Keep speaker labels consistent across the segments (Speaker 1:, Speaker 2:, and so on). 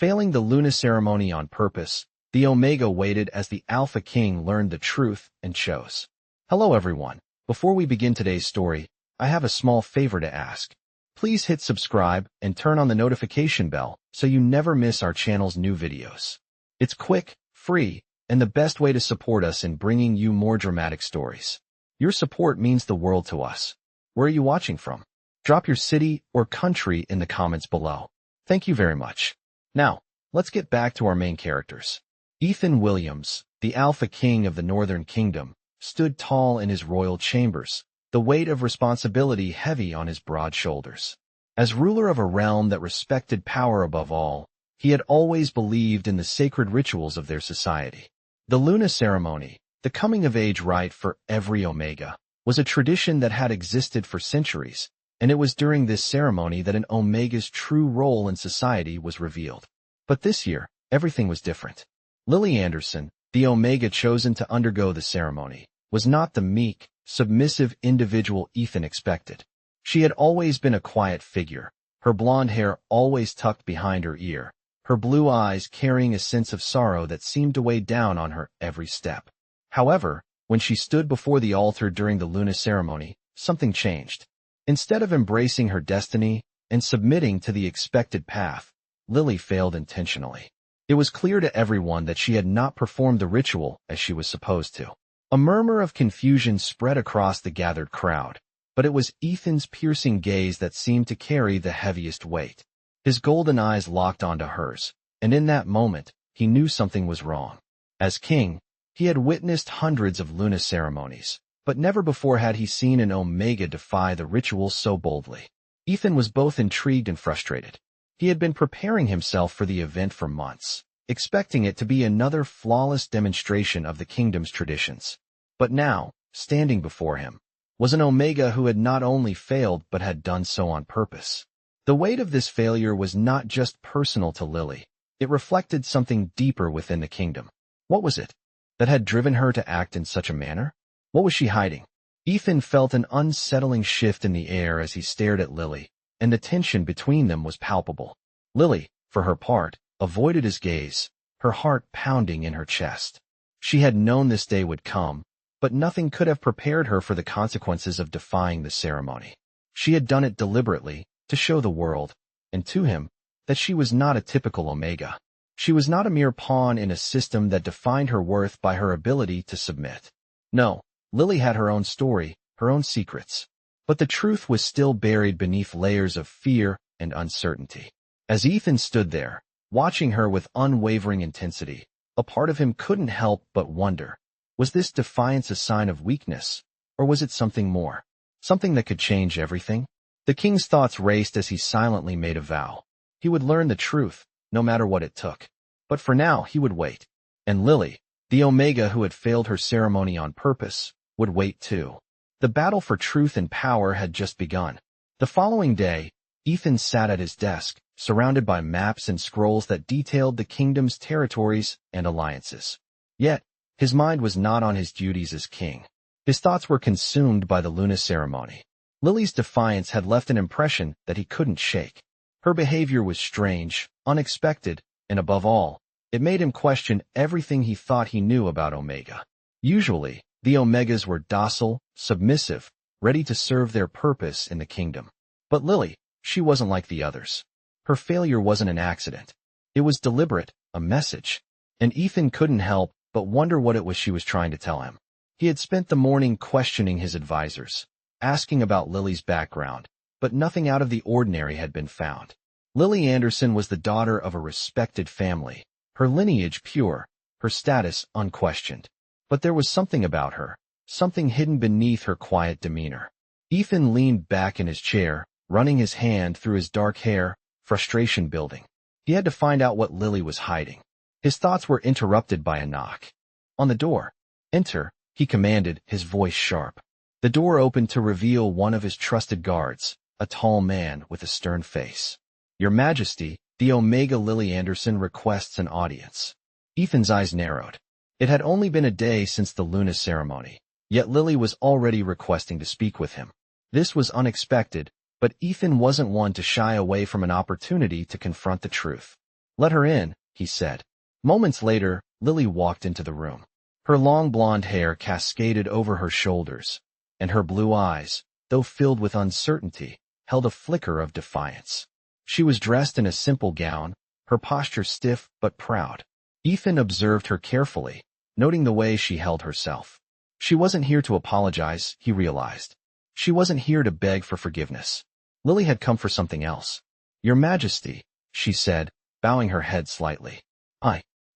Speaker 1: Failing the Luna ceremony on purpose, the Omega waited as the Alpha King learned the truth and chose. Hello everyone. Before we begin today's story, I have a small favor to ask. Please hit subscribe and turn on the notification bell so you never miss our channel's new videos. It's quick, free, and the best way to support us in bringing you more dramatic stories. Your support means the world to us. Where are you watching from? Drop your city or country in the comments below. Thank you very much. Now, let's get back to our main characters. Ethan Williams, the Alpha King of the Northern Kingdom, stood tall in his royal chambers, the weight of responsibility heavy on his broad shoulders. As ruler of a realm that respected power above all, he had always believed in the sacred rituals of their society. The Luna ceremony, the coming-of-age rite for every Omega, was a tradition that had existed for centuries, and it was during this ceremony that an Omega's true role in society was revealed. But this year, everything was different. Lily Anderson, the Omega chosen to undergo the ceremony, was not the meek, submissive individual Ethan expected. She had always been a quiet figure, her blonde hair always tucked behind her ear, her blue eyes carrying a sense of sorrow that seemed to weigh down on her every step. However, when she stood before the altar during the Luna ceremony, something changed. Instead of embracing her destiny and submitting to the expected path, Lily failed intentionally. It was clear to everyone that she had not performed the ritual as she was supposed to. A murmur of confusion spread across the gathered crowd, but it was Ethan's piercing gaze that seemed to carry the heaviest weight. His golden eyes locked onto hers, and in that moment, he knew something was wrong. As king, he had witnessed hundreds of Luna ceremonies, but never before had he seen an Omega defy the ritual so boldly. Ethan was both intrigued and frustrated. He had been preparing himself for the event for months, expecting it to be another flawless demonstration of the kingdom's traditions. But now, standing before him, was an Omega who had not only failed but had done so on purpose. The weight of this failure was not just personal to Lily. It reflected something deeper within the kingdom. What was it that had driven her to act in such a manner? What was she hiding? Ethan felt an unsettling shift in the air as he stared at Lily, and the tension between them was palpable. Lily, for her part, avoided his gaze, her heart pounding in her chest. She had known this day would come, but nothing could have prepared her for the consequences of defying the ceremony. She had done it deliberately, to show the world, and to him, that she was not a typical Omega. She was not a mere pawn in a system that defined her worth by her ability to submit. No, Lily had her own story, her own secrets. But the truth was still buried beneath layers of fear and uncertainty. As Ethan stood there, watching her with unwavering intensity, a part of him couldn't help but wonder, was this defiance a sign of weakness, or was it something more? Something that could change everything? The king's thoughts raced as he silently made a vow. He would learn the truth, no matter what it took. But for now, he would wait. And Lily, the Omega who had failed her ceremony on purpose, would wait too. The battle for truth and power had just begun. The following day, Ethan sat at his desk, surrounded by maps and scrolls that detailed the kingdom's territories and alliances. Yet, his mind was not on his duties as king. His thoughts were consumed by the Luna ceremony. Lily's defiance had left an impression that he couldn't shake. Her behavior was strange, unexpected, and above all, it made him question everything he thought he knew about Omega. Usually, the Omegas were docile, submissive, ready to serve their purpose in the kingdom. But Lily, she wasn't like the others. Her failure wasn't an accident. It was deliberate, a message. And Ethan couldn't help but wonder what it was she was trying to tell him. He had spent the morning questioning his advisors, asking about Lily's background, but nothing out of the ordinary had been found. Lily Anderson was the daughter of a respected family, her lineage pure, her status unquestioned. But there was something about her, something hidden beneath her quiet demeanor. Ethan leaned back in his chair, running his hand through his dark hair, frustration building. He had to find out what Lily was hiding. His thoughts were interrupted by a knock. On the door. "Enter," he commanded, his voice sharp. The door opened to reveal one of his trusted guards, a tall man with a stern face. "Your Majesty, the Omega Lily Anderson requests an audience." Ethan's eyes narrowed. It had only been a day since the Luna ceremony, yet Lily was already requesting to speak with him. This was unexpected, but Ethan wasn't one to shy away from an opportunity to confront the truth. Let her in, he said. Moments later, Lily walked into the room. Her long blonde hair cascaded over her shoulders, and her blue eyes, though filled with uncertainty, held a flicker of defiance. She was dressed in a simple gown, her posture stiff but proud. Ethan observed her carefully, noting the way she held herself. She wasn't here to apologize, he realized. She wasn't here to beg for forgiveness. Lily had come for something else. Your Majesty, she said, bowing her head slightly.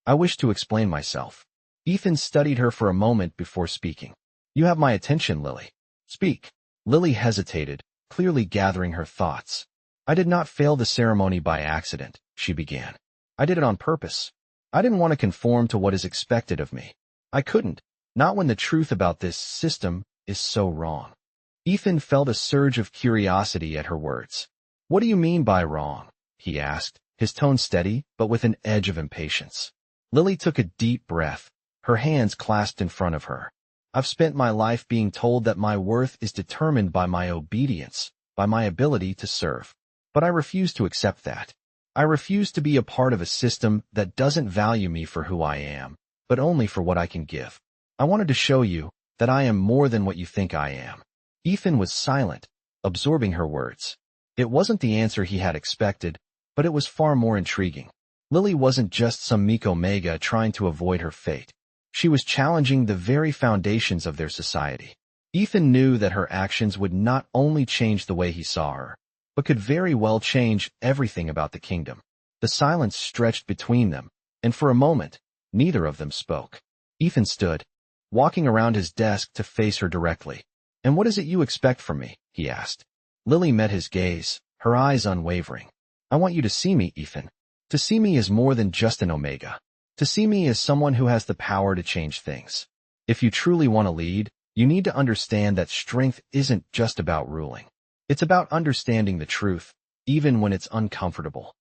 Speaker 1: I wish to explain myself. Ethan studied her for a moment before speaking. You have my attention, Lily. Speak. Lily hesitated, clearly gathering her thoughts. I did not fail the ceremony by accident, she began. I did it on purpose. I didn't want to conform to what is expected of me. I couldn't, not when the truth about this system is so wrong. Ethan felt a surge of curiosity at her words. What do you mean by wrong? He asked, his tone steady, but with an edge of impatience. Lily took a deep breath, her hands clasped in front of her. I've spent my life being told that my worth is determined by my obedience, by my ability to serve. But I refuse to accept that. I refuse to be a part of a system that doesn't value me for who I am, but only for what I can give. I wanted to show you that I am more than what you think I am. Ethan was silent, absorbing her words. It wasn't the answer he had expected, but it was far more intriguing. Lily wasn't just some meek omega trying to avoid her fate. She was challenging the very foundations of their society. Ethan knew that her actions would not only change the way he saw her, but could very well change everything about the kingdom. The silence stretched between them, and for a moment, neither of them spoke. Ethan stood, walking around his desk to face her directly. And what is it you expect from me? He asked. Lily met his gaze, her eyes unwavering. I want you to see me, Ethan. To see me as more than just an omega. To see me as someone who has the power to change things. If you truly want to lead, you need to understand that strength isn't just about ruling. It's about understanding the truth, even when it's uncomfortable.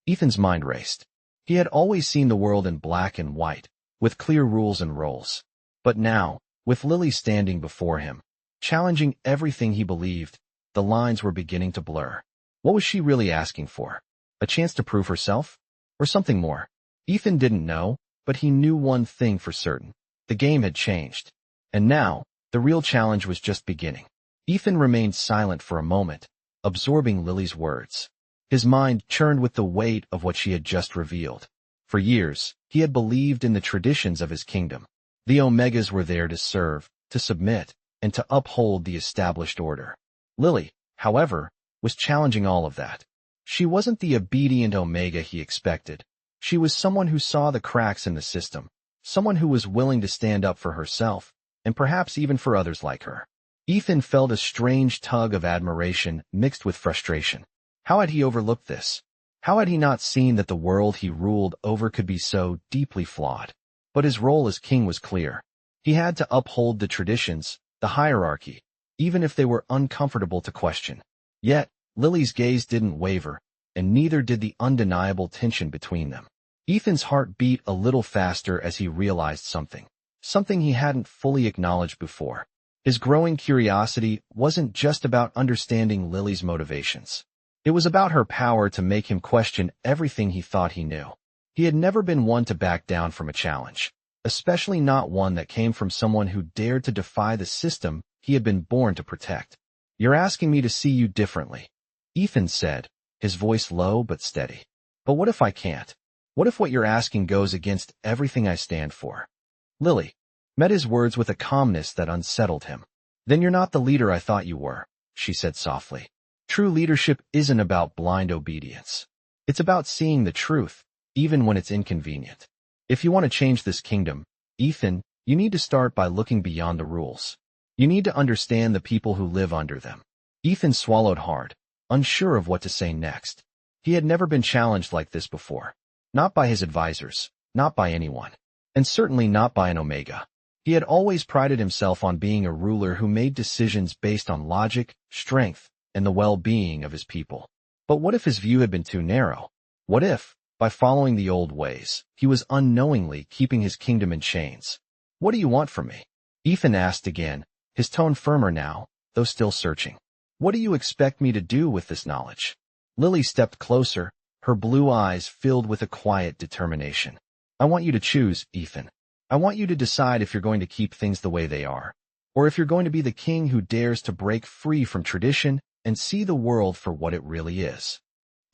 Speaker 1: Ethan's mind raced. He had always seen the world in black and white, with clear rules and roles. But now, with Lily standing before him, challenging everything he believed, the lines were beginning to blur. What was she really asking for? A chance to prove herself? Or something more? Ethan didn't know, but he knew one thing for certain. The game had changed. And now, the real challenge was just beginning. Ethan remained silent for a moment, absorbing Lily's words. His mind churned with the weight of what she had just revealed. For years, he had believed in the traditions of his kingdom. The Omegas were there to serve, to submit, and to uphold the established order. Lily, however, was challenging all of that. She wasn't the obedient Omega he expected. She was someone who saw the cracks in the system, someone who was willing to stand up for herself, and perhaps even for others like her. Ethan felt a strange tug of admiration mixed with frustration. How had he overlooked this? How had he not seen that the world he ruled over could be so deeply flawed? But his role as king was clear. He had to uphold the traditions, the hierarchy, even if they were uncomfortable to question. Yet, Lily's gaze didn't waver, and neither did the undeniable tension between them. Ethan's heart beat a little faster as he realized something he hadn't fully acknowledged before. His growing curiosity wasn't just about understanding Lily's motivations. It was about her power to make him question everything he thought he knew. He had never been one to back down from a challenge, especially not one that came from someone who dared to defy the system he had been born to protect. You're asking me to see you differently, Ethan said, his voice low but steady. But what if I can't? What if what you're asking goes against everything I stand for? Lily met his words with a calmness that unsettled him. Then you're not the leader I thought you were, she said softly. True leadership isn't about blind obedience. It's about seeing the truth, even when it's inconvenient. If you want to change this kingdom, Ethan, you need to start by looking beyond the rules. You need to understand the people who live under them. Ethan swallowed hard, unsure of what to say next. He had never been challenged like this before. Not by his advisors, not by anyone, and certainly not by an Omega. He had always prided himself on being a ruler who made decisions based on logic, strength, and the well-being of his people. But what if his view had been too narrow? What if, by following the old ways, he was unknowingly keeping his kingdom in chains? What do you want from me? Ethan asked again, his tone firmer now, though still searching. What do you expect me to do with this knowledge? Lily stepped closer, her blue eyes filled with a quiet determination. I want you to choose, Ethan. I want you to decide if you're going to keep things the way they are, or if you're going to be the king who dares to break free from tradition and see the world for what it really is.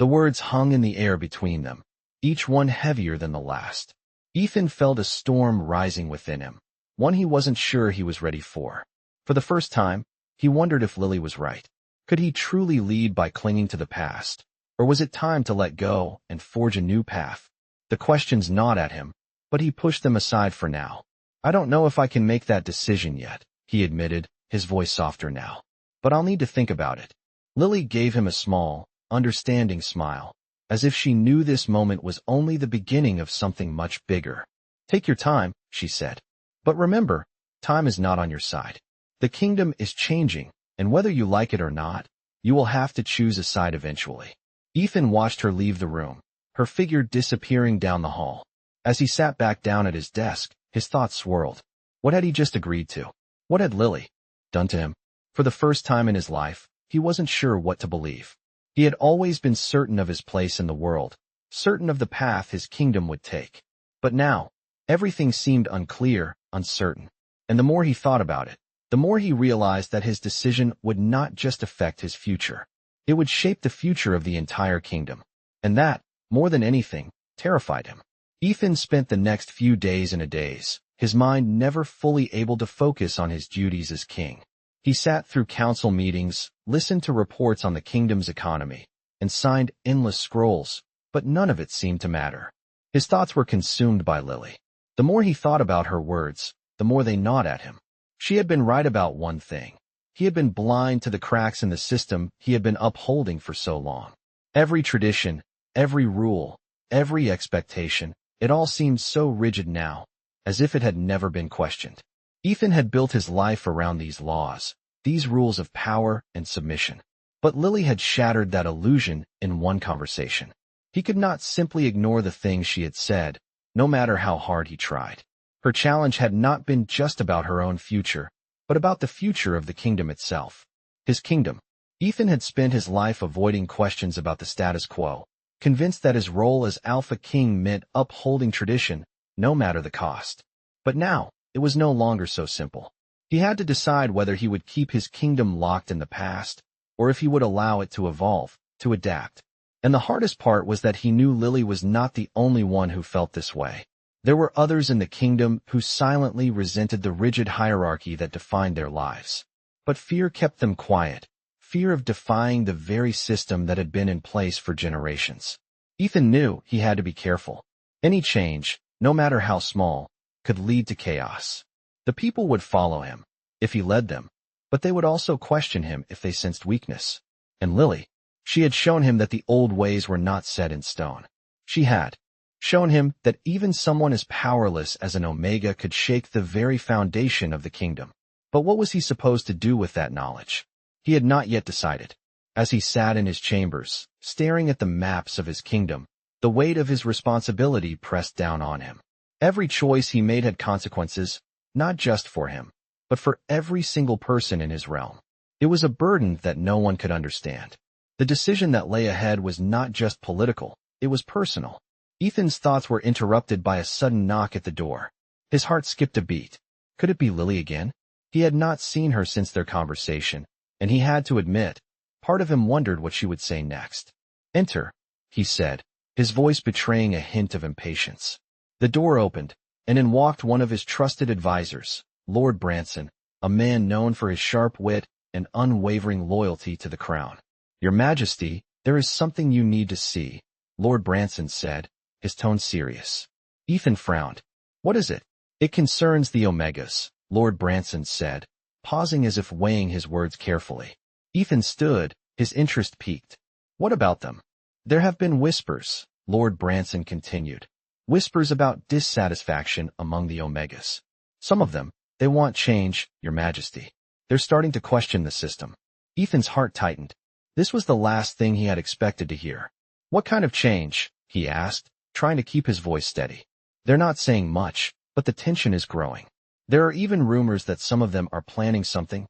Speaker 1: The words hung in the air between them, each one heavier than the last. Ethan felt a storm rising within him, one he wasn't sure he was ready for. For the first time, he wondered if Lily was right. Could he truly lead by clinging to the past, or was it time to let go and forge a new path? The questions gnawed at him, but he pushed them aside for now. I don't know if I can make that decision yet, he admitted, his voice softer now. But I'll need to think about it. Lily gave him a small, understanding smile, as if she knew this moment was only the beginning of something much bigger. Take your time, she said. But remember, time is not on your side. The kingdom is changing, and whether you like it or not, you will have to choose a side eventually. Ethan watched her leave the room, her figure disappearing down the hall. As he sat back down at his desk, his thoughts swirled. What had he just agreed to? What had Lily done to him? For the first time in his life, he wasn't sure what to believe. He had always been certain of his place in the world, certain of the path his kingdom would take. But now, everything seemed unclear, uncertain. And the more he thought about it, the more he realized that his decision would not just affect his future. It would shape the future of the entire kingdom. And that, more than anything, terrified him. Ethan spent the next few days in a daze, his mind never fully able to focus on his duties as king. He sat through council meetings, listened to reports on the kingdom's economy, and signed endless scrolls, but none of it seemed to matter. His thoughts were consumed by Lily. The more he thought about her words, the more they gnawed at him. She had been right about one thing. He had been blind to the cracks in the system he had been upholding for so long. Every tradition, every rule, every expectation, it all seemed so rigid now, as if it had never been questioned. Ethan had built his life around these laws, these rules of power and submission. But Lily had shattered that illusion in one conversation. He could not simply ignore the things she had said, no matter how hard he tried. Her challenge had not been just about her own future, but about the future of the kingdom itself. His kingdom. Ethan had spent his life avoiding questions about the status quo, convinced that his role as Alpha King meant upholding tradition, no matter the cost. But now, it was no longer so simple. He had to decide whether he would keep his kingdom locked in the past, or if he would allow it to evolve, to adapt. And the hardest part was that he knew Lily was not the only one who felt this way. There were others in the kingdom who silently resented the rigid hierarchy that defined their lives. But fear kept them quiet, fear of defying the very system that had been in place for generations. Ethan knew he had to be careful. Any change, no matter how small, could lead to chaos. The people would follow him, if he led them, but they would also question him if they sensed weakness. And Lily, she had shown him that the old ways were not set in stone. She had shown him that even someone as powerless as an Omega could shake the very foundation of the kingdom. But what was he supposed to do with that knowledge? He had not yet decided. As he sat in his chambers, staring at the maps of his kingdom, the weight of his responsibility pressed down on him. Every choice he made had consequences, not just for him, but for every single person in his realm. It was a burden that no one could understand. The decision that lay ahead was not just political, it was personal. Ethan's thoughts were interrupted by a sudden knock at the door. His heart skipped a beat. Could it be Lily again? He had not seen her since their conversation, and he had to admit, part of him wondered what she would say next. "Enter," he said, his voice betraying a hint of impatience. The door opened, and in walked one of his trusted advisors, Lord Branson, a man known for his sharp wit and unwavering loyalty to the crown. "Your Majesty, there is something you need to see," Lord Branson said, his tone serious. Ethan frowned. "What is it?" "It concerns the Omegas," Lord Branson said, pausing as if weighing his words carefully. Ethan stood, his interest piqued. "What about them?" "There have been whispers," Lord Branson continued. "Whispers about dissatisfaction among the Omegas. Some of them, they want change, Your Majesty. They're starting to question the system." Ethan's heart tightened. This was the last thing he had expected to hear. "What kind of change?" he asked, trying to keep his voice steady. "They're not saying much, but the tension is growing. There are even rumors that some of them are planning something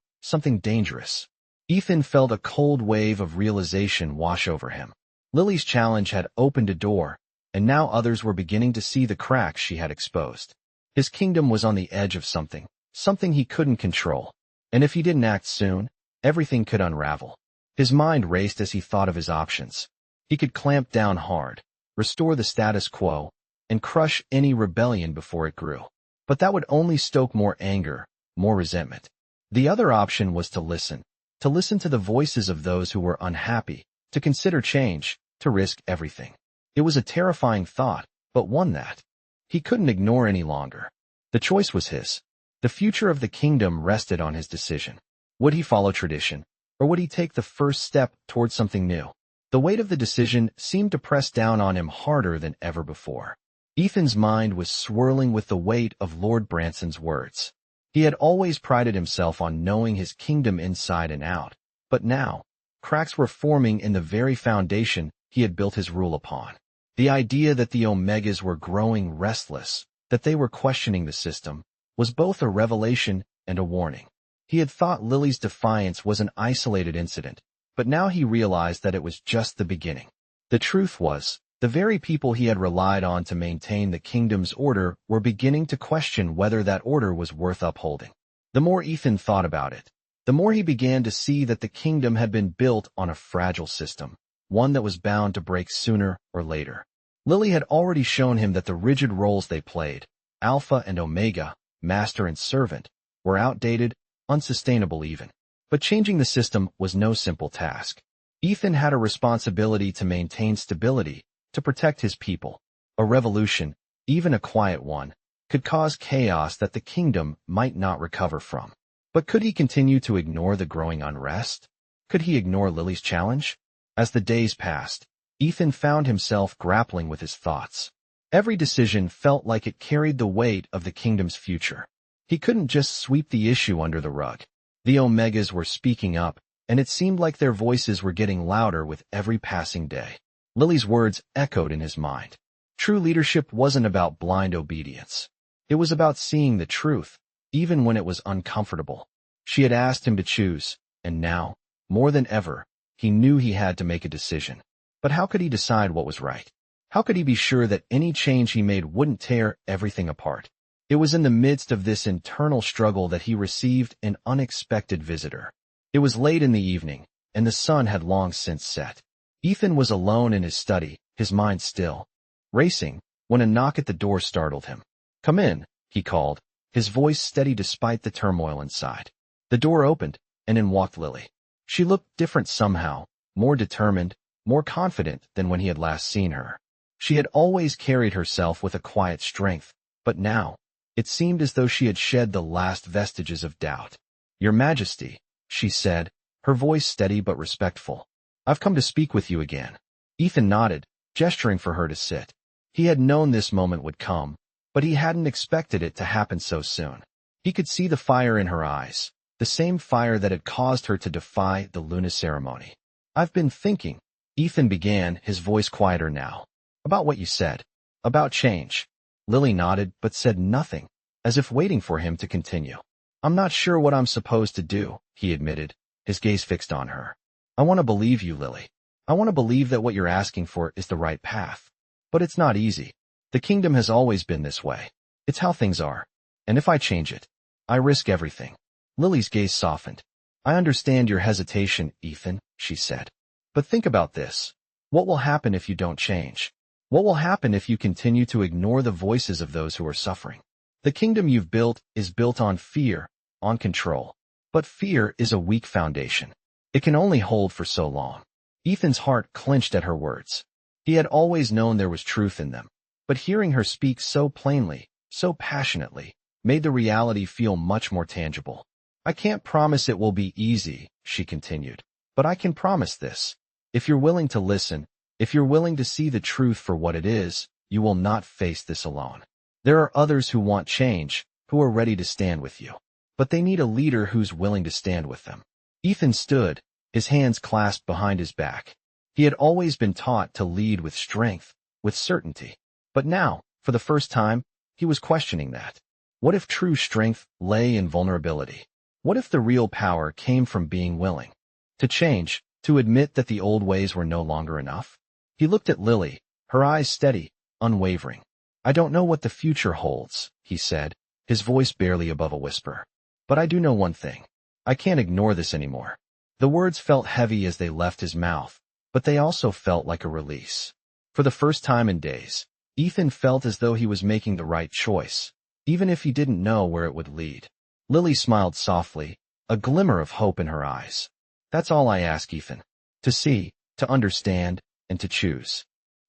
Speaker 1: dangerous." Ethan felt a cold wave of realization wash over him. Lily's challenge had opened a door, and now others were beginning to see the cracks she had exposed. His kingdom was on the edge of something he couldn't control, and if he didn't act soon, everything could unravel. His mind raced as he thought of his options. He could clamp down hard, restore the status quo, and crush any rebellion before it grew. But that would only stoke more anger, more resentment. The other option was to listen to the voices of those who were unhappy, to consider change, to risk everything. It was a terrifying thought, but one that he couldn't ignore any longer. The choice was his. The future of the kingdom rested on his decision. Would he follow tradition, or would he take the first step towards something new? The weight of the decision seemed to press down on him harder than ever before. Ethan's mind was swirling with the weight of Lord Branson's words. He had always prided himself on knowing his kingdom inside and out, but now, cracks were forming in the very foundation he had built his rule upon. The idea that the Omegas were growing restless, that they were questioning the system, was both a revelation and a warning. He had thought Lily's defiance was an isolated incident, but now he realized that it was just the beginning. The truth was, the very people he had relied on to maintain the kingdom's order were beginning to question whether that order was worth upholding. The more Ethan thought about it, the more he began to see that the kingdom had been built on a fragile system, one that was bound to break sooner or later. Lily had already shown him that the rigid roles they played, Alpha and Omega, master and servant, were outdated, unsustainable even. But changing the system was no simple task. Ethan had a responsibility to maintain stability, to protect his people. A revolution, even a quiet one, could cause chaos that the kingdom might not recover from. But could he continue to ignore the growing unrest? Could he ignore Lily's challenge? As the days passed, Ethan found himself grappling with his thoughts. Every decision felt like it carried the weight of the kingdom's future. He couldn't just sweep the issue under the rug. The Omegas were speaking up, and it seemed like their voices were getting louder with every passing day. Lily's words echoed in his mind. True leadership wasn't about blind obedience. It was about seeing the truth, even when it was uncomfortable. She had asked him to choose, and now, more than ever, he knew he had to make a decision. But how could he decide what was right? How could he be sure that any change he made wouldn't tear everything apart? It was in the midst of this internal struggle that he received an unexpected visitor. It was late in the evening, and the sun had long since set. Ethan was alone in his study, his mind still racing, when a knock at the door startled him. "Come in," he called, his voice steady despite the turmoil inside. The door opened, and in walked Lily. She looked different somehow, more determined, more confident than when he had last seen her. She had always carried herself with a quiet strength, but now, it seemed as though she had shed the last vestiges of doubt. "Your Majesty," she said, her voice steady but respectful. "I've come to speak with you again." Ethan nodded, gesturing for her to sit. He had known this moment would come, but he hadn't expected it to happen so soon. He could see the fire in her eyes, the same fire that had caused her to defy the Luna ceremony. "I've been thinking," Ethan began, his voice quieter now, "about what you said, about change." Lily nodded but said nothing, as if waiting for him to continue. "I'm not sure what I'm supposed to do," he admitted, his gaze fixed on her. "I want to believe you, Lily. I want to believe that what you're asking for is the right path. But it's not easy. The kingdom has always been this way. It's how things are. And if I change it, I risk everything." Lily's gaze softened. "I understand your hesitation, Ethan," she said. "But think about this. What will happen if you don't change? What will happen if you continue to ignore the voices of those who are suffering? The kingdom you've built is built on fear, on control. But fear is a weak foundation. It can only hold for so long." Ethan's heart clenched at her words. He had always known there was truth in them, but hearing her speak so plainly, so passionately, made the reality feel much more tangible. "I can't promise it will be easy," she continued, "but I can promise this. If you're willing to listen, if you're willing to see the truth for what it is, you will not face this alone. There are others who want change, who are ready to stand with you. But they need a leader who's willing to stand with them." Ethan stood, his hands clasped behind his back. He had always been taught to lead with strength, with certainty. But now, for the first time, he was questioning that. What if true strength lay in vulnerability? What if the real power came from being willing to change, to admit that the old ways were no longer enough? He looked at Lily, her eyes steady, unwavering. "I don't know what the future holds," he said, his voice barely above a whisper. "But I do know one thing. I can't ignore this anymore." The words felt heavy as they left his mouth, but they also felt like a release. For the first time in days, Ethan felt as though he was making the right choice, even if he didn't know where it would lead. Lily smiled softly, a glimmer of hope in her eyes. "That's all I ask, Ethan. To see, to understand, and to choose."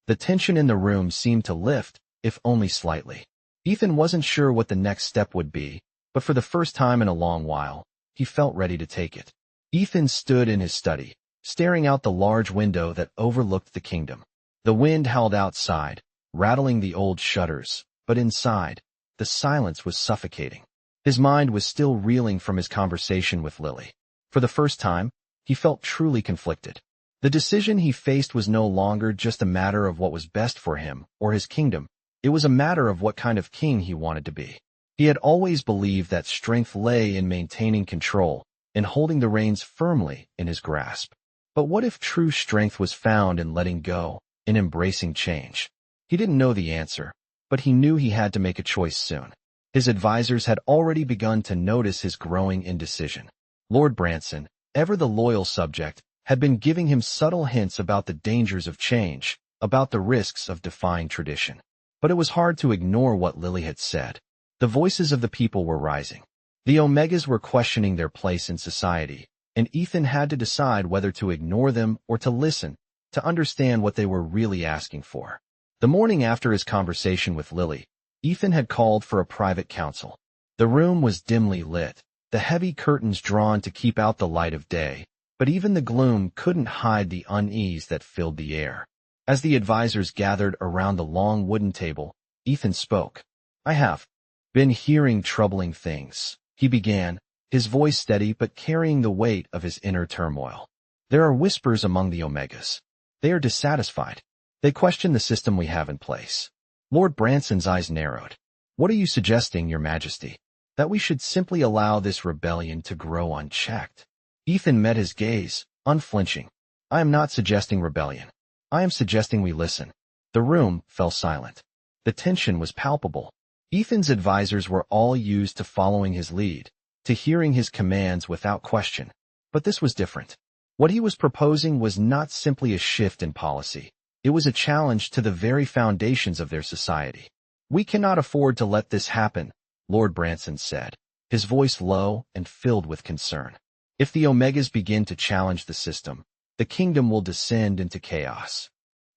Speaker 1: The tension in the room seemed to lift, if only slightly. Ethan wasn't sure what the next step would be, but for the first time in a long while, he felt ready to take it. Ethan stood in his study, staring out the large window that overlooked the kingdom. The wind howled outside, rattling the old shutters, but inside, the silence was suffocating. His mind was still reeling from his conversation with Lily. For the first time, he felt truly conflicted. The decision he faced was no longer just a matter of what was best for him or his kingdom. It was a matter of what kind of king he wanted to be. He had always believed that strength lay in maintaining control and holding the reins firmly in his grasp. But what if true strength was found in letting go, in embracing change? He didn't know the answer, but he knew he had to make a choice soon. His advisors had already begun to notice his growing indecision. Lord Branson, ever the loyal subject, had been giving him subtle hints about the dangers of change, about the risks of defying tradition. But it was hard to ignore what Lily had said. The voices of the people were rising. The Omegas were questioning their place in society, and Ethan had to decide whether to ignore them or to listen, to understand what they were really asking for. The morning after his conversation with Lily, Ethan had called for a private council. The room was dimly lit, the heavy curtains drawn to keep out the light of day, but even the gloom couldn't hide the unease that filled the air. As the advisors gathered around the long wooden table, Ethan spoke. "I have been hearing troubling things," he began, his voice steady but carrying the weight of his inner turmoil. "There are whispers among the Omegas. They are dissatisfied. They question the system we have in place." Lord Branson's eyes narrowed. "What are you suggesting, Your Majesty? That we should simply allow this rebellion to grow unchecked?" Ethan met his gaze, unflinching. "I am not suggesting rebellion. I am suggesting we listen." The room fell silent. The tension was palpable. Ethan's advisors were all used to following his lead, to hearing his commands without question. But this was different. What he was proposing was not simply a shift in policy. It was a challenge to the very foundations of their society. "We cannot afford to let this happen," Lord Branson said, his voice low and filled with concern. "If the Omegas begin to challenge the system, the kingdom will descend into chaos."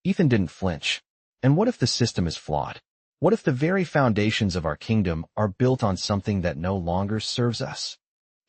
Speaker 1: Ethan didn't flinch. And what if the system is flawed? What if the very foundations of our kingdom are built on something that no longer serves us?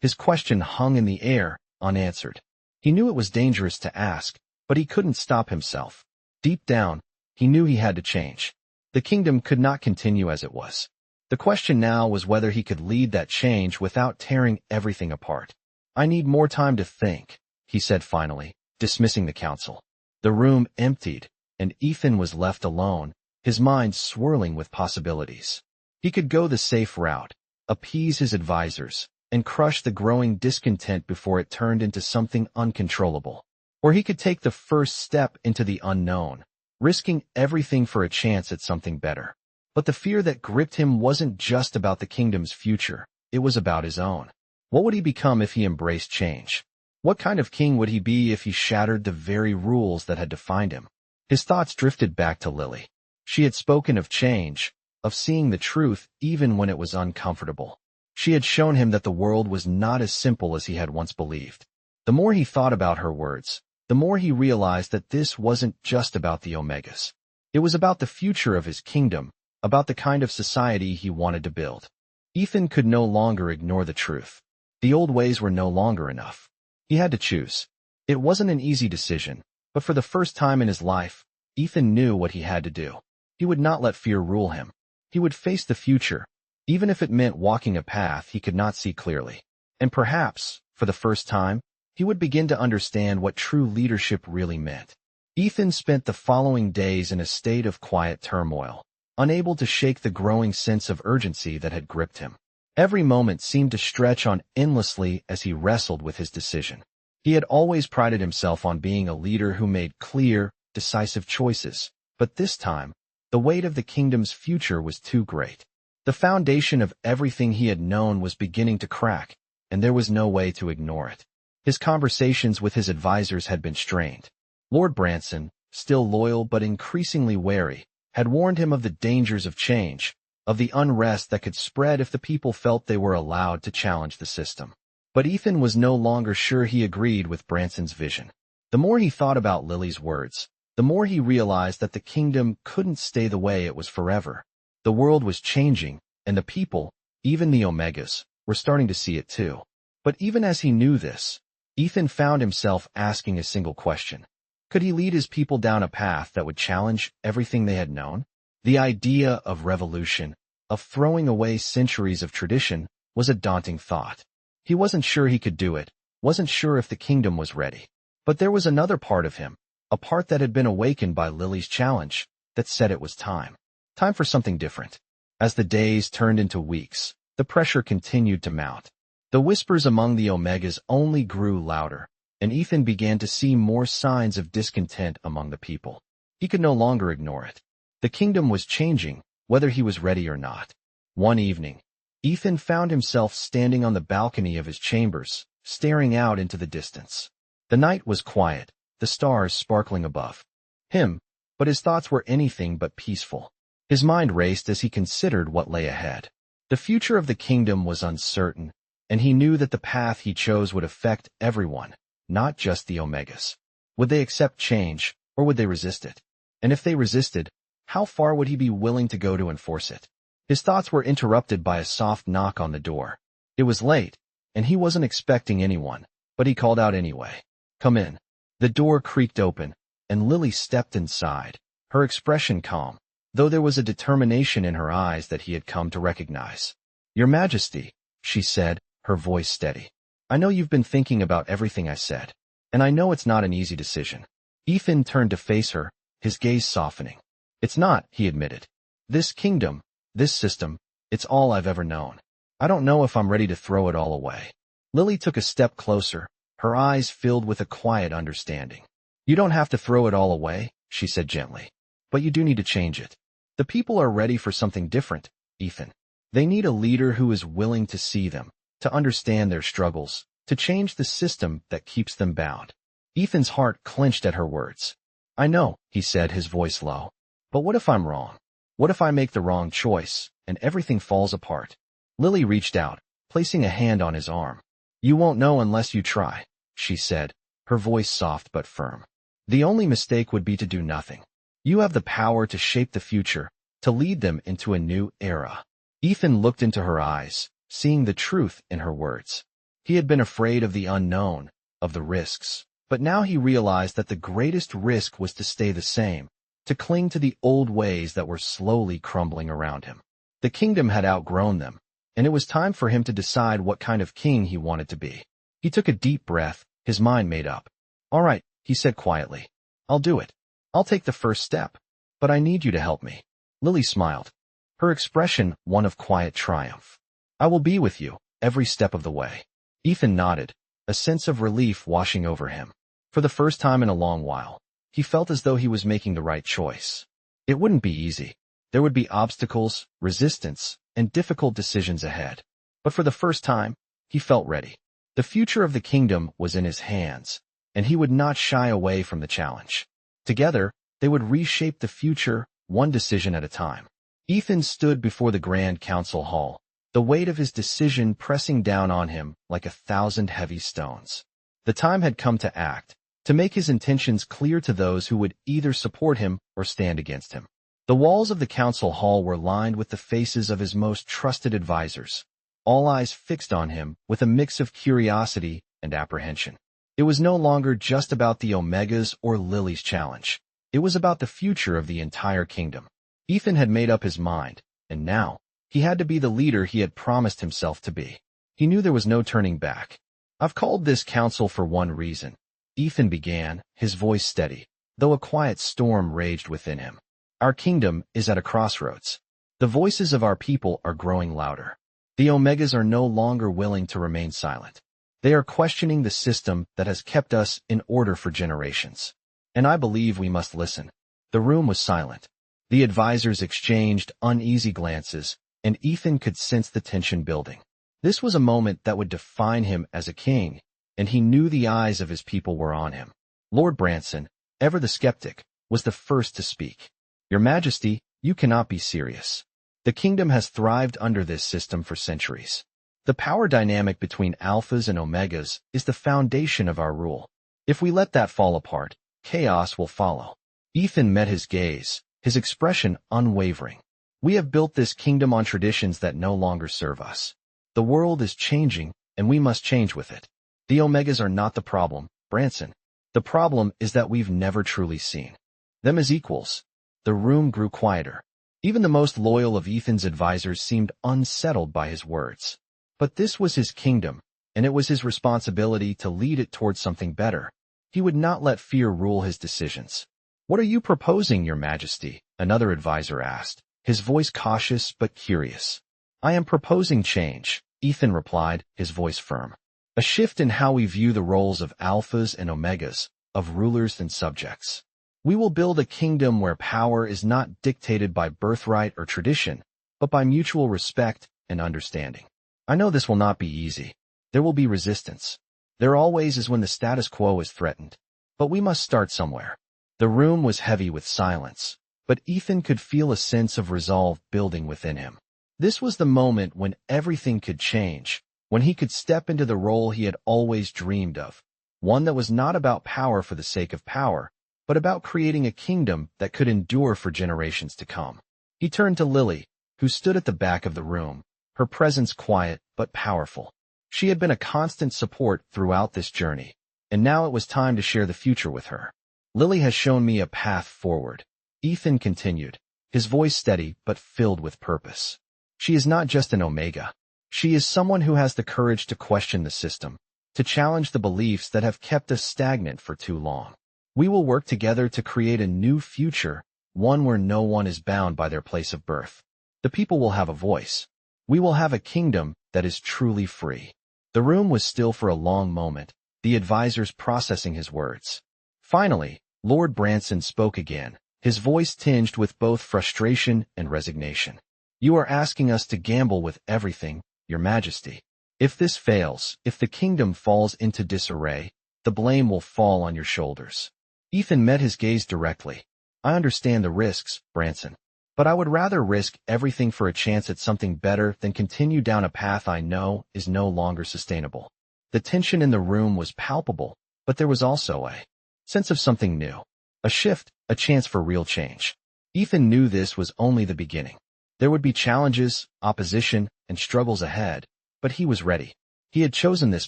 Speaker 1: His question hung in the air, unanswered. He knew it was dangerous to ask, but he couldn't stop himself. Deep down, he knew he had to change. The kingdom could not continue as it was. The question now was whether he could lead that change without tearing everything apart. "I need more time to think," he said finally, dismissing the council. The room emptied, and Ethan was left alone, his mind swirling with possibilities. He could go the safe route, appease his advisors, and crush the growing discontent before it turned into something uncontrollable. Or he could take the first step into the unknown, risking everything for a chance at something better. But the fear that gripped him wasn't just about the kingdom's future, it was about his own. What would he become if he embraced change? What kind of king would he be if he shattered the very rules that had defined him? His thoughts drifted back to Lily. She had spoken of change, of seeing the truth even when it was uncomfortable. She had shown him that the world was not as simple as he had once believed. The more he thought about her words, the more he realized that this wasn't just about the Omegas. It was about the future of his kingdom, about the kind of society he wanted to build. Ethan could no longer ignore the truth. The old ways were no longer enough. He had to choose. It wasn't an easy decision, but for the first time in his life, Ethan knew what he had to do. He would not let fear rule him. He would face the future, even if it meant walking a path he could not see clearly. And perhaps, for the first time, he would begin to understand what true leadership really meant. Ethan spent the following days in a state of quiet turmoil, unable to shake the growing sense of urgency that had gripped him. Every moment seemed to stretch on endlessly as he wrestled with his decision. He had always prided himself on being a leader who made clear, decisive choices. But this time, the weight of the kingdom's future was too great. The foundation of everything he had known was beginning to crack, and there was no way to ignore it. His conversations with his advisors had been strained. Lord Branson, still loyal but increasingly wary, had warned him of the dangers of change, of the unrest that could spread if the people felt they were allowed to challenge the system. But Ethan was no longer sure he agreed with Branson's vision. The more he thought about Lily's words, the more he realized that the kingdom couldn't stay the way it was forever. The world was changing, and the people, even the Omegas, were starting to see it too. But even as he knew this, Ethan found himself asking a single question. Could he lead his people down a path that would challenge everything they had known? The idea of revolution, of throwing away centuries of tradition, was a daunting thought. He wasn't sure he could do it, wasn't sure if the kingdom was ready. But there was another part of him, a part that had been awakened by Lily's challenge, that said it was time. Time for something different. As the days turned into weeks, the pressure continued to mount. The whispers among the Omegas only grew louder, and Ethan began to see more signs of discontent among the people. He could no longer ignore it. The kingdom was changing, whether he was ready or not. One evening, Ethan found himself standing on the balcony of his chambers, staring out into the distance. The night was quiet, the stars sparkling above him, but his thoughts were anything but peaceful. His mind raced as he considered what lay ahead. The future of the kingdom was uncertain, and he knew that the path he chose would affect everyone, not just the Omegas. Would they accept change, or would they resist it? And if they resisted, how far would he be willing to go to enforce it? His thoughts were interrupted by a soft knock on the door. It was late, and he wasn't expecting anyone, but he called out anyway. "Come in." The door creaked open, and Lily stepped inside, her expression calm, though there was a determination in her eyes that he had come to recognize. "Your Majesty," she said, her voice steady. "I know you've been thinking about everything I said, and I know it's not an easy decision." Ethan turned to face her, his gaze softening. "It's not," he admitted. "This kingdom, this system, it's all I've ever known. I don't know if I'm ready to throw it all away." Lily took a step closer, her eyes filled with a quiet understanding. "You don't have to throw it all away," she said gently. "But you do need to change it. The people are ready for something different, Ethan. They need a leader who is willing to see them, to understand their struggles, to change the system that keeps them bound." Ethan's heart clenched at her words. "I know," he said, his voice low. "But what if I'm wrong? What if I make the wrong choice, and everything falls apart?" Lily reached out, placing a hand on his arm. "You won't know unless you try," she said, her voice soft but firm. "The only mistake would be to do nothing. You have the power to shape the future, to lead them into a new era." Ethan looked into her eyes, seeing the truth in her words. He had been afraid of the unknown, of the risks, but now he realized that the greatest risk was to stay the same, to cling to the old ways that were slowly crumbling around him. The kingdom had outgrown them, and it was time for him to decide what kind of king he wanted to be. He took a deep breath, his mind made up. "All right," he said quietly. "I'll do it. I'll take the first step. But I need you to help me." Lily smiled, her expression one of quiet triumph. "I will be with you, every step of the way." Ethan nodded, a sense of relief washing over him. For the first time in a long while, he felt as though he was making the right choice. It wouldn't be easy. There would be obstacles, resistance, and difficult decisions ahead. But for the first time, he felt ready. The future of the kingdom was in his hands, and he would not shy away from the challenge. Together, they would reshape the future, one decision at a time. Ethan stood before the Grand Council Hall, the weight of his decision pressing down on him like 1,000 heavy stones. The time had come to act, to make his intentions clear to those who would either support him or stand against him. The walls of the council hall were lined with the faces of his most trusted advisors, all eyes fixed on him with a mix of curiosity and apprehension. It was no longer just about the Omegas or Lily's challenge. It was about the future of the entire kingdom. Ethan had made up his mind, and now, he had to be the leader he had promised himself to be. He knew there was no turning back. "I've called this council for one reason," Ethan began, his voice steady, though a quiet storm raged within him. "Our kingdom is at a crossroads. The voices of our people are growing louder. The Omegas are no longer willing to remain silent. They are questioning the system that has kept us in order for generations. and I believe we must listen." The room was silent. The advisors exchanged uneasy glances, and Ethan could sense the tension building. This was a moment that would define him as a king, and he knew the eyes of his people were on him. Lord Branson, ever the skeptic, was the first to speak. "Your Majesty, you cannot be serious. The kingdom has thrived under this system for centuries. The power dynamic between alphas and omegas is the foundation of our rule. If we let that fall apart, chaos will follow." Ethan met his gaze, his expression unwavering. "We have built this kingdom on traditions that no longer serve us. The world is changing, and we must change with it. The omegas are not the problem, Branson. The problem is that we've never truly seen them as equals." The room grew quieter. Even the most loyal of Ethan's advisors seemed unsettled by his words. But this was his kingdom, and it was his responsibility to lead it towards something better. He would not let fear rule his decisions. "What are you proposing, Your Majesty?" another advisor asked, his voice cautious but curious. "I am proposing change," Ethan replied, his voice firm. "A shift in how we view the roles of alphas and omegas, of rulers and subjects. We will build a kingdom where power is not dictated by birthright or tradition, but by mutual respect and understanding. I know this will not be easy. There will be resistance. There always is when the status quo is threatened. But we must start somewhere." The room was heavy with silence, but Ethan could feel a sense of resolve building within him. This was the moment when everything could change, when he could step into the role he had always dreamed of, one that was not about power for the sake of power, but about creating a kingdom that could endure for generations to come. He turned to Lily, who stood at the back of the room, her presence quiet but powerful. She had been a constant support throughout this journey, and now it was time to share the future with her. "Lily has shown me a path forward," Ethan continued, his voice steady but filled with purpose. "She is not just an omega. She is someone who has the courage to question the system, to challenge the beliefs that have kept us stagnant for too long. We will work together to create a new future, one where no one is bound by their place of birth. The people will have a voice. We will have a kingdom that is truly free." The room was still for a long moment, the advisors processing his words. Finally, Lord Branson spoke again, his voice tinged with both frustration and resignation. "You are asking us to gamble with everything, Your Majesty. If this fails, if the kingdom falls into disarray, the blame will fall on your shoulders." Ethan met his gaze directly. "I understand the risks, Branson. But I would rather risk everything for a chance at something better than continue down a path I know is no longer sustainable." The tension in the room was palpable, but there was also a sense of something new. A shift, a chance for real change. Ethan knew this was only the beginning. There would be challenges, opposition, and struggles ahead, but he was ready. He had chosen this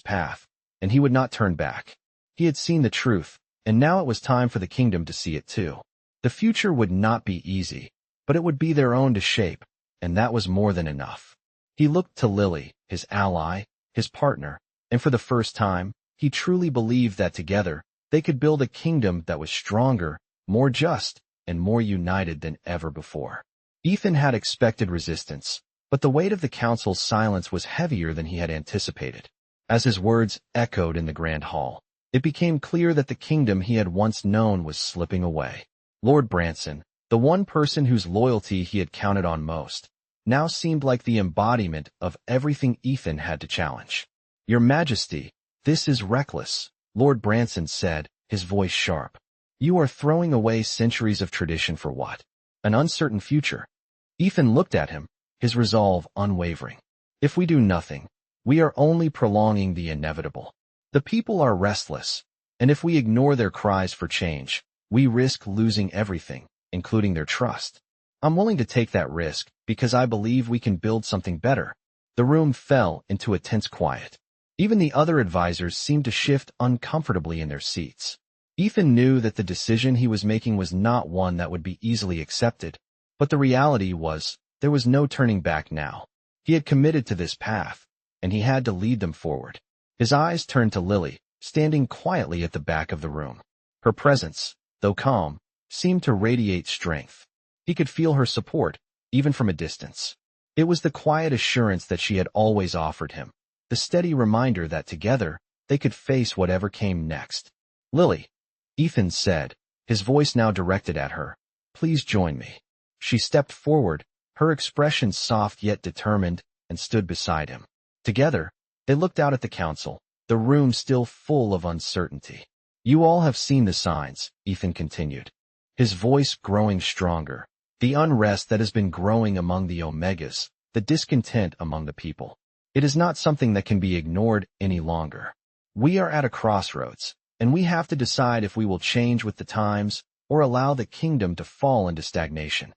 Speaker 1: path, and he would not turn back. He had seen the truth, and now it was time for the kingdom to see it too. The future would not be easy, but it would be their own to shape, and that was more than enough. He looked to Lily, his ally, his partner, and for the first time, he truly believed that together, they could build a kingdom that was stronger, more just, and more united than ever before. Ethan had expected resistance, but the weight of the council's silence was heavier than he had anticipated. As his words echoed in the grand hall, it became clear that the kingdom he had once known was slipping away. Lord Branson, the one person whose loyalty he had counted on most, now seemed like the embodiment of everything Ethan had to challenge. "Your Majesty, this is reckless," Lord Branson said, his voice sharp. "You are throwing away centuries of tradition for what? An uncertain future." Ethan looked at him, his resolve unwavering. "If we do nothing, we are only prolonging the inevitable. The people are restless, and if we ignore their cries for change, we risk losing everything, including their trust. I'm willing to take that risk because I believe we can build something better." The room fell into a tense quiet. Even the other advisors seemed to shift uncomfortably in their seats. Ethan knew that the decision he was making was not one that would be easily accepted, but the reality was, there was no turning back now. He had committed to this path, and he had to lead them forward. His eyes turned to Lily, standing quietly at the back of the room. Her presence, though calm, seemed to radiate strength. He could feel her support, even from a distance. It was the quiet assurance that she had always offered him, the steady reminder that together, they could face whatever came next. "Lily," Ethan said, his voice now directed at her. Please join me. She stepped forward, her expression soft yet determined, and stood beside him. Together, they looked out at the council, the room still full of uncertainty. You all have seen the signs, Ethan continued, his voice growing stronger. The unrest that has been growing among the Omegas, the discontent among the people. It is not something that can be ignored any longer. We are at a crossroads, and we have to decide if we will change with the times or allow the kingdom to fall into stagnation.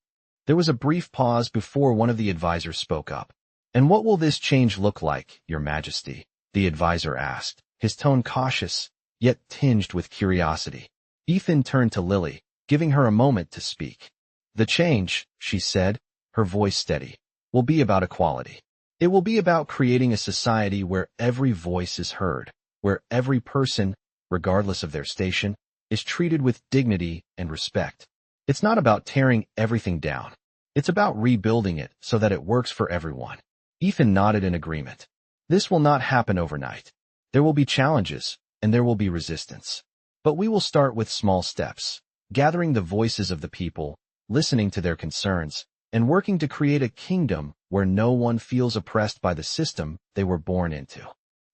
Speaker 1: There was a brief pause before one of the advisors spoke up. And what will this change look like, Your Majesty? The advisor asked, his tone cautious, yet tinged with curiosity. Ethan turned to Lily, giving her a moment to speak. The change, she said, her voice steady, will be about equality. It will be about creating a society where every voice is heard, where every person, regardless of their station, is treated with dignity and respect. It's not about tearing everything down. It's about rebuilding it so that it works for everyone. Ethan nodded in agreement. This will not happen overnight. There will be challenges, and there will be resistance. But we will start with small steps, gathering the voices of the people, listening to their concerns, and working to create a kingdom where no one feels oppressed by the system they were born into.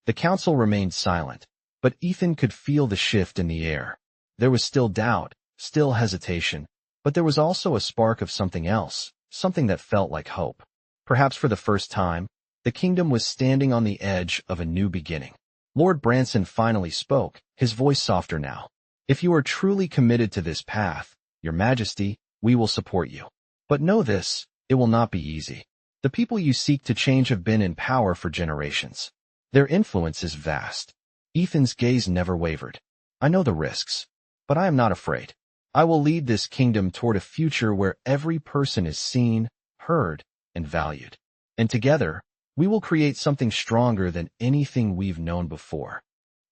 Speaker 1: The council remained silent, but Ethan could feel the shift in the air. There was still doubt, still hesitation, but there was also a spark of something else, something that felt like hope. Perhaps for the first time, the kingdom was standing on the edge of a new beginning. Lord Branson finally spoke, his voice softer now. If you are truly committed to this path, Your Majesty, we will support you. But know this, it will not be easy. The people you seek to change have been in power for generations. Their influence is vast. Ethan's gaze never wavered. I know the risks, but I am not afraid. I will lead this kingdom toward a future where every person is seen, heard, and valued. And together, we will create something stronger than anything we've known before.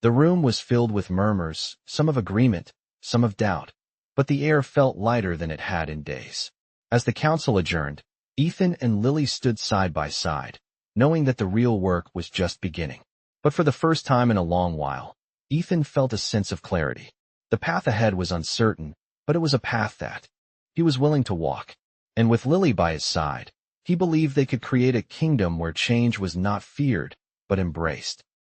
Speaker 1: The room was filled with murmurs, some of agreement, some of doubt, but the air felt lighter than it had in days. As the council adjourned, Ethan and Lily stood side by side, knowing that the real work was just beginning. But for the first time in a long while, Ethan felt a sense of clarity. The path ahead was uncertain, but it was a path that he was willing to walk. And with Lily by his side, he believed they could create a kingdom where change was not feared, but embraced.